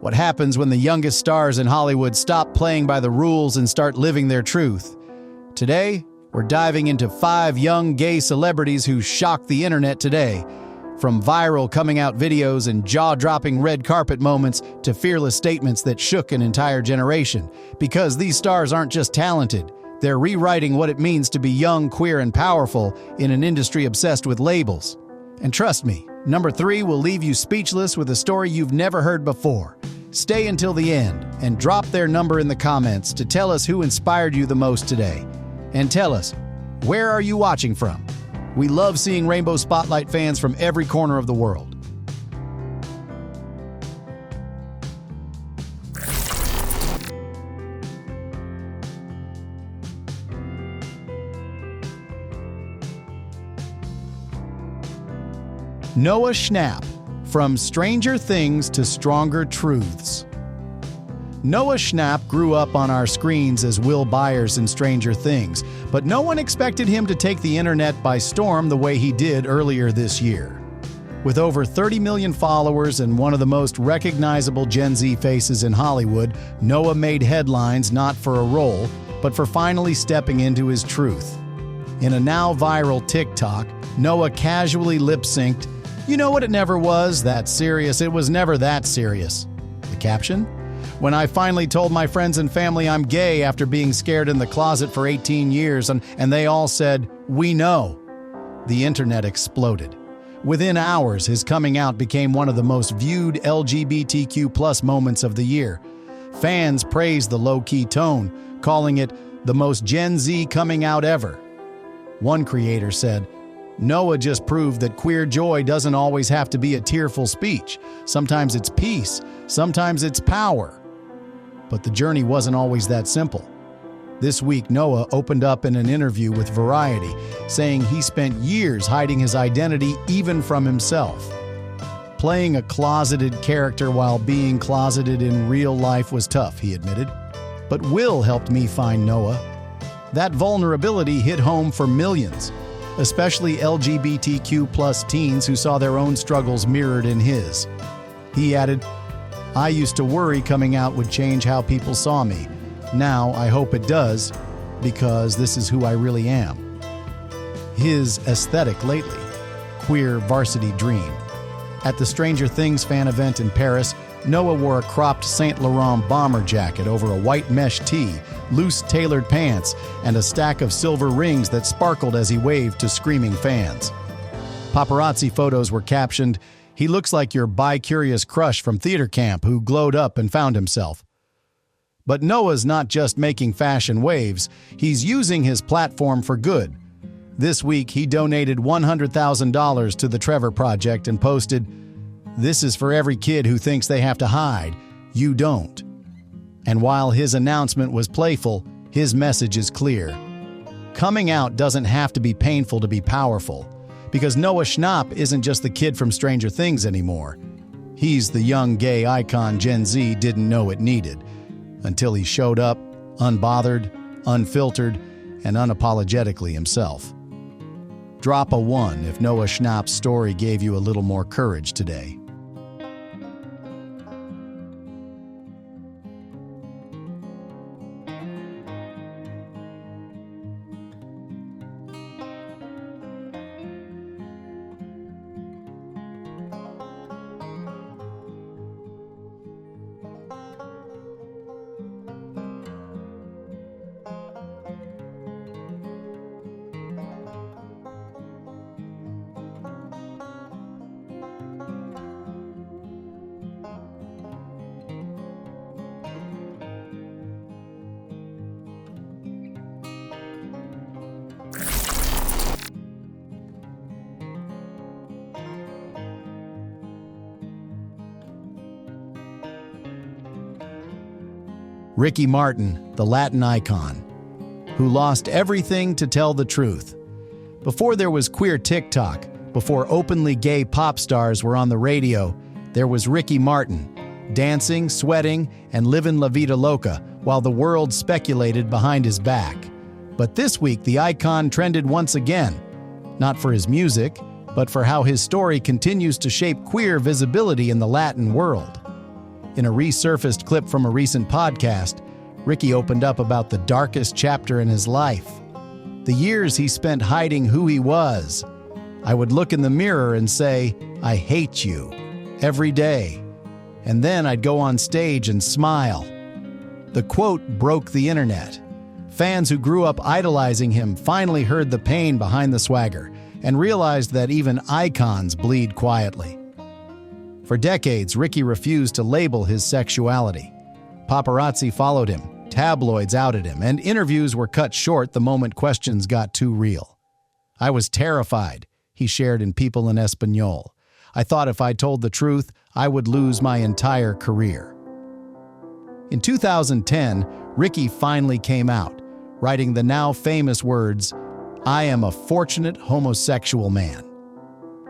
What happens when the youngest stars in Hollywood stop playing by the rules and start living their truth? Today, we're diving into 5 young gay celebrities who shocked the internet today. From viral coming-out videos and jaw-dropping red carpet moments to fearless statements that shook an entire generation. Because these stars aren't just talented, they're rewriting what it means to be young, queer, and powerful in an industry obsessed with labels. And trust me, number 3 will leave you speechless with a story you've never heard before. Stay until the end and drop their number in the comments to tell us who inspired you the most today. And tell us, where are you watching from? We love seeing Rainbow Spotlight fans from every corner of the world. Noah Schnapp, From Stranger Things to Stronger Truths. Noah Schnapp grew up on our screens as Will Byers in Stranger Things, but no one expected him to take the internet by storm the way he did earlier this year. With over 30 million followers and one of the most recognizable Gen Z faces in Hollywood, Noah made headlines not for a role, but for finally stepping into his truth. In a now viral TikTok, Noah casually lip-synced, "You know what it never was that serious, it was never that serious." The caption? "When I finally told my friends and family I'm gay after being scared in the closet for 18 years and they all said, 'We know.'" The internet exploded. Within hours, his coming out became one of the most viewed LGBTQ+ moments of the year. Fans praised the low-key tone, calling it the most Gen Z coming out ever. One creator said, "Noah just proved that queer joy doesn't always have to be a tearful speech. Sometimes it's peace, sometimes it's power." But the journey wasn't always that simple. This week, Noah opened up in an interview with Variety, saying he spent years hiding his identity even from himself. Playing a closeted character while being closeted in real life was tough, he admitted. But Will helped me find Noah. That vulnerability hit home for millions, especially LGBTQ+ teens who saw their own struggles mirrored in his. He added, "I used to worry coming out would change how people saw me. Now I hope it does, because this is who I really am." His aesthetic lately, queer varsity dream. At the Stranger Things fan event in Paris, Noah wore a cropped Saint Laurent bomber jacket over a white mesh tee, loose tailored pants, and a stack of silver rings that sparkled as he waved to screaming fans. Paparazzi photos were captioned, "He looks like your bi-curious crush from theater camp who glowed up and found himself." But Noah's not just making fashion waves, he's using his platform for good. This week, he donated $100,000 to the Trevor Project and posted, "This is for every kid who thinks they have to hide. You don't." And while his announcement was playful, his message is clear. Coming out doesn't have to be painful to be powerful, because Noah Schnapp isn't just the kid from Stranger Things anymore. He's the young gay icon Gen Z didn't know it needed, until he showed up, unbothered, unfiltered, and unapologetically himself. Drop a 1 if Noah Schnapp's story gave you a little more courage today. Ricky Martin, the Latin icon, who lost everything to tell the truth. Before there was queer TikTok, before openly gay pop stars were on the radio, there was Ricky Martin, dancing, sweating, and living La Vida Loca while the world speculated behind his back. But this week, the icon trended once again, not for his music, but for how his story continues to shape queer visibility in the Latin world. In a resurfaced clip from a recent podcast, Ricky opened up about the darkest chapter in his life. The years he spent hiding who he was. I would look in the mirror and say, "I hate you," every day. And then I'd go on stage and smile. The quote broke the internet. Fans who grew up idolizing him finally heard the pain behind the swagger and realized that even icons bleed quietly. For decades, Ricky refused to label his sexuality. Paparazzi followed him, tabloids outed him, and interviews were cut short the moment questions got too real. "I was terrified," he shared in People in Espanol. "I thought if I told the truth, I would lose my entire career." In 2010, Ricky finally came out, writing the now famous words, "I am a fortunate homosexual man."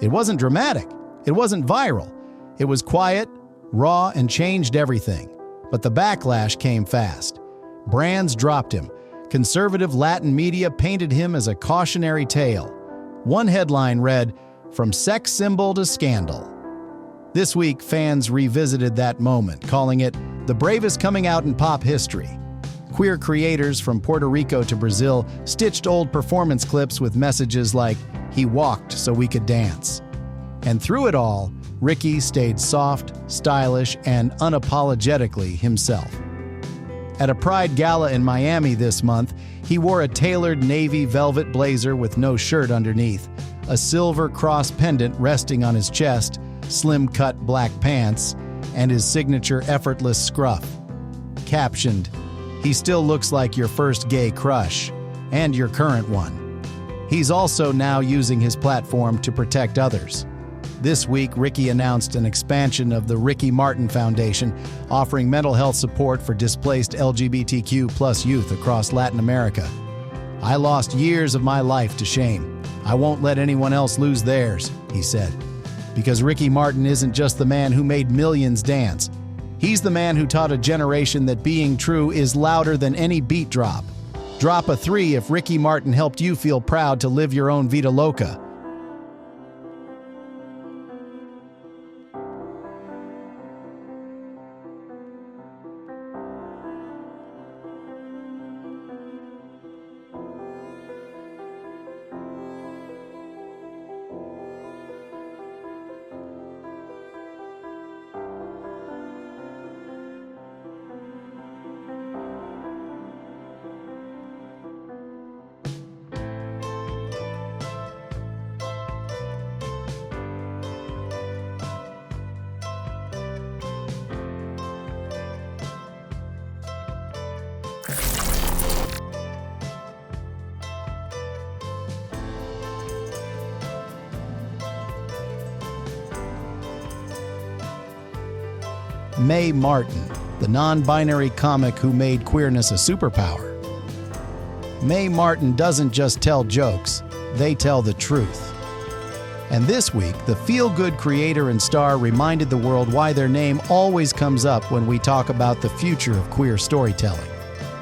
It wasn't dramatic. It wasn't viral. It was quiet, raw, and changed everything. But the backlash came fast. Brands dropped him. Conservative Latin media painted him as a cautionary tale. One headline read, "From sex symbol to scandal." This week, fans revisited that moment, calling it the bravest coming out in pop history. Queer creators from Puerto Rico to Brazil stitched old performance clips with messages like, "He walked so we could dance." And through it all, Ricky stayed soft, stylish, and unapologetically himself. At a Pride gala in Miami this month, he wore a tailored navy velvet blazer with no shirt underneath, a silver cross pendant resting on his chest, slim-cut black pants, and his signature effortless scruff. Captioned, "He still looks like your first gay crush, and your current one." He's also now using his platform to protect others. This week, Ricky announced an expansion of the Ricky Martin Foundation, offering mental health support for displaced LGBTQ+ youth across Latin America. "I lost years of my life to shame. I won't let anyone else lose theirs," he said. Because Ricky Martin isn't just the man who made millions dance. He's the man who taught a generation that being true is louder than any beat drop. Drop a 3 if Ricky Martin helped you feel proud to live your own vida loca. Mae Martin, the non-binary comic who made queerness a superpower. Mae Martin doesn't just tell jokes, they tell the truth. And this week, the feel-good creator and star reminded the world why their name always comes up when we talk about the future of queer storytelling.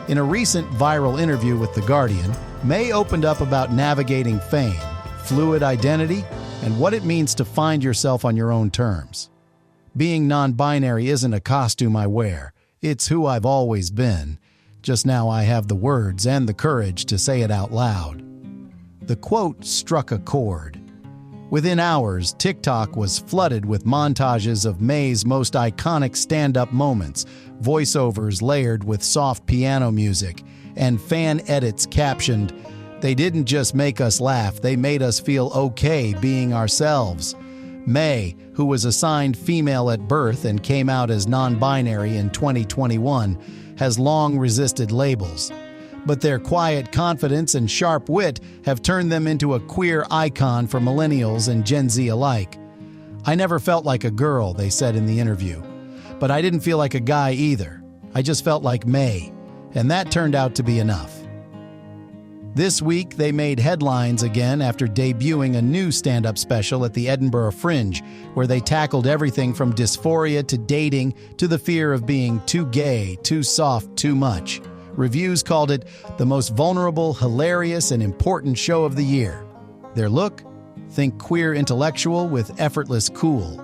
In a recent viral interview with The Guardian, Mae opened up about navigating fame, fluid identity, and what it means to find yourself on your own terms. Being non-binary isn't a costume I wear. It's who I've always been. Just now I have the words and the courage to say it out loud. The quote struck a chord. Within hours, TikTok was flooded with montages of Mae's most iconic stand-up moments, voiceovers layered with soft piano music, and fan edits captioned, "They didn't just make us laugh, they made us feel okay being ourselves." Mae, who was assigned female at birth and came out as non-binary in 2021, has long resisted labels. But their quiet confidence and sharp wit have turned them into a queer icon for millennials and Gen Z alike. "I never felt like a girl," they said in the interview. "But I didn't feel like a guy either. I just felt like Mae. And that turned out to be enough." This week, they made headlines again after debuting a new stand-up special at the Edinburgh Fringe, where they tackled everything from dysphoria to dating to the fear of being too gay, too soft, too much. Reviews called it the most vulnerable, hilarious, and important show of the year. Their look? Think queer intellectual with effortless cool.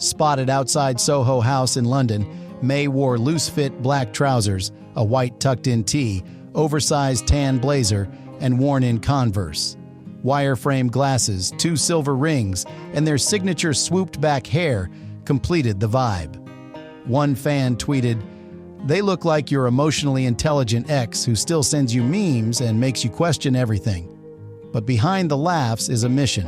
Spotted outside Soho House in London, Mae wore loose-fit black trousers, a white tucked-in tee, oversized tan blazer, and worn-in Converse. Wireframe glasses, 2 silver rings, and their signature swooped-back hair completed the vibe. One fan tweeted, "They look like your emotionally intelligent ex who still sends you memes and makes you question everything." But behind the laughs is a mission.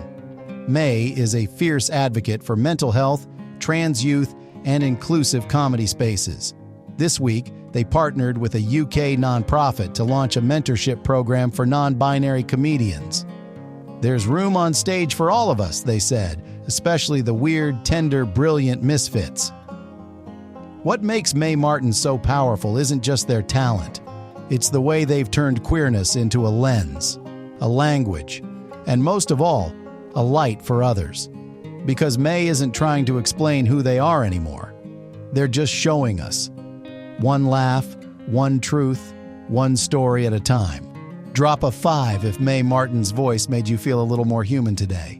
Mae is a fierce advocate for mental health, trans youth, and inclusive comedy spaces. This week, they partnered with a UK nonprofit to launch a mentorship program for non-binary comedians. "There's room on stage for all of us," they said, especially the weird, tender, brilliant misfits. What makes Mae Martin so powerful isn't just their talent. It's the way they've turned queerness into a lens, a language, and most of all, a light for others. Because Mae isn't trying to explain who they are anymore. They're just showing us. One laugh, one truth, one story at a time. Drop a 5 if Mae Martin's voice made you feel a little more human today.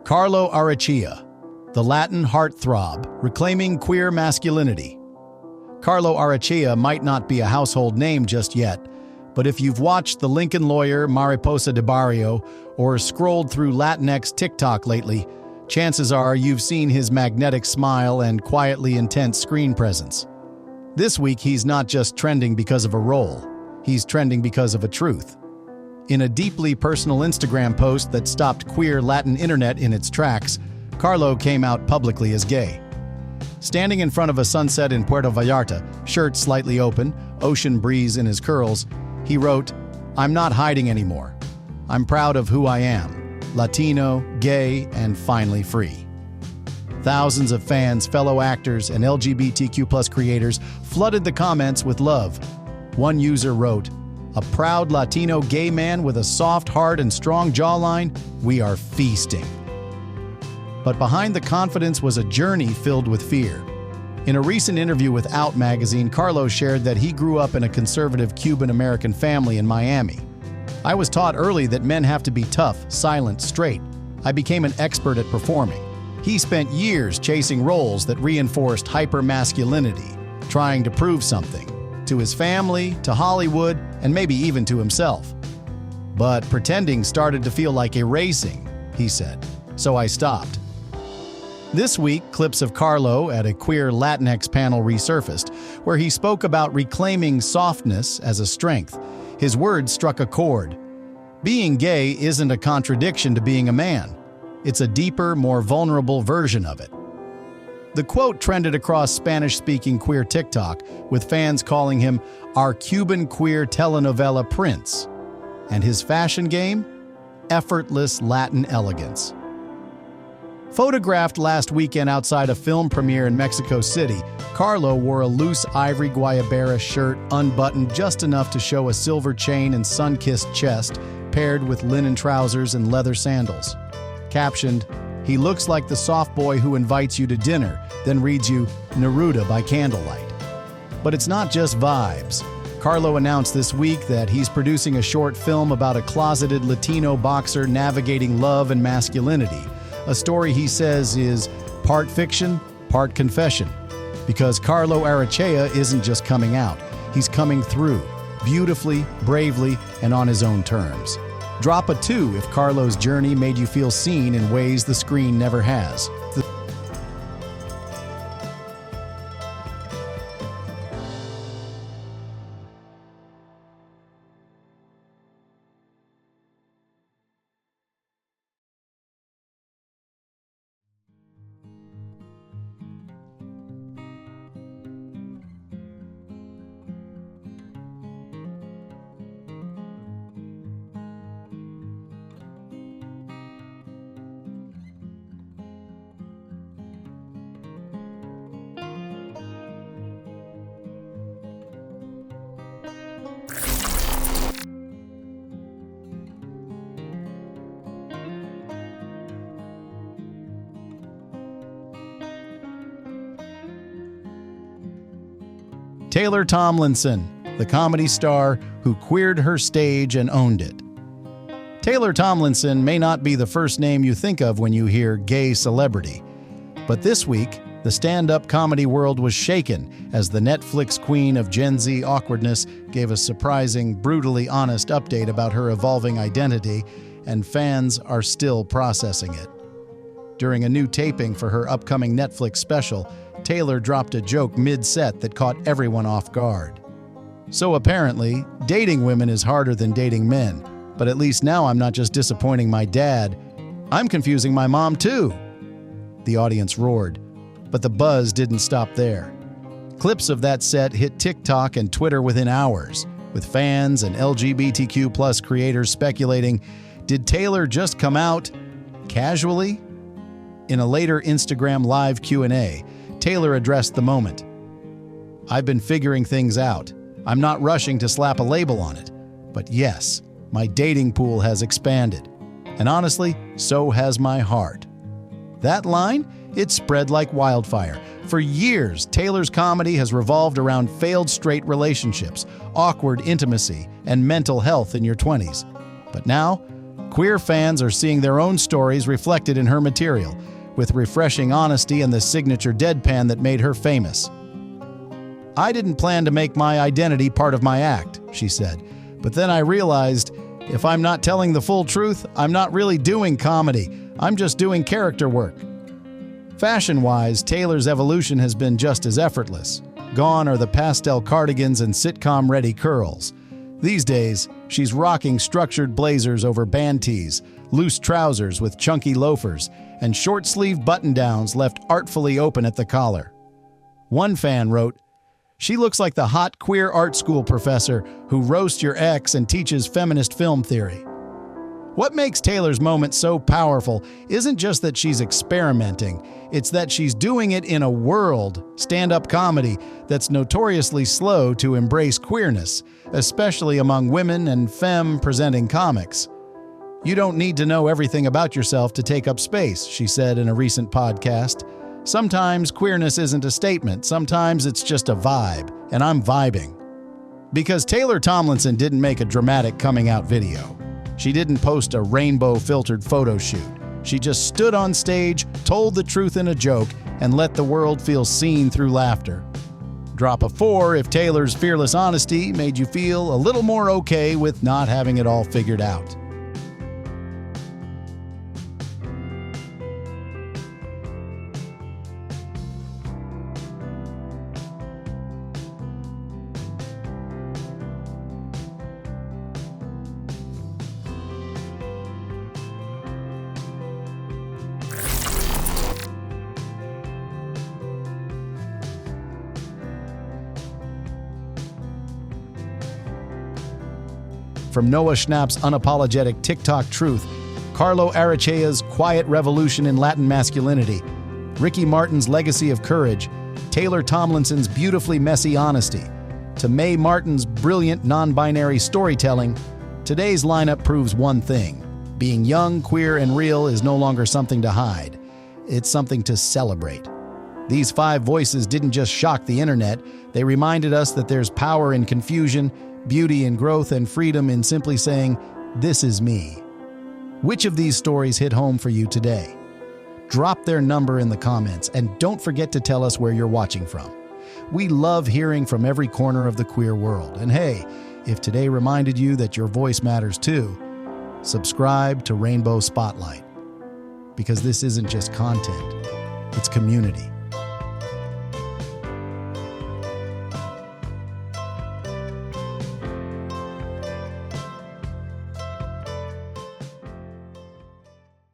Carlo Arrechea, the Latin heartthrob, reclaiming queer masculinity. Carlo Arrechea might not be a household name just yet, but if you've watched The Lincoln Lawyer, Mariposa de Barrio, or scrolled through Latinx TikTok lately, chances are you've seen his magnetic smile and quietly intense screen presence. This week, he's not just trending because of a role, he's trending because of a truth. In a deeply personal Instagram post that stopped queer Latin internet in its tracks, Carlo came out publicly as gay. Standing in front of a sunset in Puerto Vallarta, shirt slightly open, ocean breeze in his curls, he wrote, "I'm not hiding anymore. I'm proud of who I am, Latino, gay, and finally free." Thousands of fans, fellow actors, and LGBTQ+ creators flooded the comments with love. One user wrote, "A proud Latino gay man with a soft heart and strong jawline, we are feasting." But behind the confidence was a journey filled with fear. In a recent interview with Out magazine, Carlo shared that he grew up in a conservative Cuban-American family in Miami. "I was taught early that men have to be tough, silent, straight. I became an expert at performing." He spent years chasing roles that reinforced hyper-masculinity, trying to prove something. To his family, to Hollywood, and maybe even to himself. "But pretending started to feel like erasing," he said, "so I stopped." This week, clips of Carlo at a queer Latinx panel resurfaced, where he spoke about reclaiming softness as a strength. His words struck a chord. Being gay isn't a contradiction to being a man. It's a deeper, more vulnerable version of it. The quote trended across Spanish-speaking queer TikTok, with fans calling him our Cuban queer telenovela prince. And his fashion game? Effortless Latin elegance. Photographed last weekend outside a film premiere in Mexico City, Carlo wore a loose ivory guayabera shirt unbuttoned just enough to show a silver chain and sun-kissed chest, paired with linen trousers and leather sandals. Captioned, "He looks like the soft boy who invites you to dinner, then reads you Neruda by candlelight." But it's not just vibes. Carlo announced this week that he's producing a short film about a closeted Latino boxer navigating love and masculinity, a story he says is part fiction, part confession. Because Carlo Arrechea isn't just coming out, he's coming through, beautifully, bravely, and on his own terms. Drop a 2 if Carlo's journey made you feel seen in ways the screen never has. Taylor Tomlinson, the comedy star who queered her stage and owned it. Taylor Tomlinson may not be the first name you think of when you hear gay celebrity, but this week, the stand-up comedy world was shaken as the Netflix queen of Gen Z awkwardness gave a surprising, brutally honest update about her evolving identity, and fans are still processing it. During a new taping for her upcoming Netflix special, Taylor dropped a joke mid-set that caught everyone off guard. So apparently, dating women is harder than dating men, but at least now I'm not just disappointing my dad, I'm confusing my mom too. The audience roared, but the buzz didn't stop there. Clips of that set hit TikTok and Twitter within hours, with fans and LGBTQ+ creators speculating, did Taylor just come out casually? In a later Instagram Live Q&A, Taylor addressed the moment. I've been figuring things out. I'm not rushing to slap a label on it. But yes, my dating pool has expanded. And honestly, so has my heart. That line, it spread like wildfire. For years, Taylor's comedy has revolved around failed straight relationships, awkward intimacy, and mental health in your 20s. But now, queer fans are seeing their own stories reflected in her material, with refreshing honesty and the signature deadpan that made her famous. I didn't plan to make my identity part of my act, she said, but then I realized if I'm not telling the full truth, I'm not really doing comedy. I'm just doing character work. Fashion-wise, Taylor's evolution has been just as effortless. Gone are the pastel cardigans and sitcom-ready curls. These days, she's rocking structured blazers over band tees, loose trousers with chunky loafers, and short-sleeve button-downs left artfully open at the collar. One fan wrote, "She looks like the hot queer art school professor who roasts your ex and teaches feminist film theory." What makes Taylor's moment so powerful isn't just that she's experimenting, it's that she's doing it in a world, stand-up comedy, that's notoriously slow to embrace queerness, especially among women and femme-presenting comics. "You don't need to know everything about yourself to take up space," she said in a recent podcast. "Sometimes queerness isn't a statement, sometimes it's just a vibe, and I'm vibing." Because Taylor Tomlinson didn't make a dramatic coming-out video. She didn't post a rainbow-filtered photo shoot. She just stood on stage, told the truth in a joke, and let the world feel seen through laughter. Drop a 4 if Taylor's fearless honesty made you feel a little more okay with not having it all figured out. From Noah Schnapp's unapologetic TikTok truth, Carlo Arrechea's quiet revolution in Latin masculinity, Ricky Martin's legacy of courage, Taylor Tomlinson's beautifully messy honesty, to Mae Martin's brilliant non-binary storytelling, today's lineup proves one thing. Being young, queer, and real is no longer something to hide. It's something to celebrate. These 5 voices didn't just shock the internet, they reminded us that there's power in confusion, beauty in growth, and freedom in simply saying, "This is me." Which of these stories hit home for you today? Drop their number in the comments, and don't forget to tell us where you're watching from. We love hearing from every corner of the queer world. And hey, if today reminded you that your voice matters too, subscribe to Rainbow Spotlight. Because this isn't just content, it's community.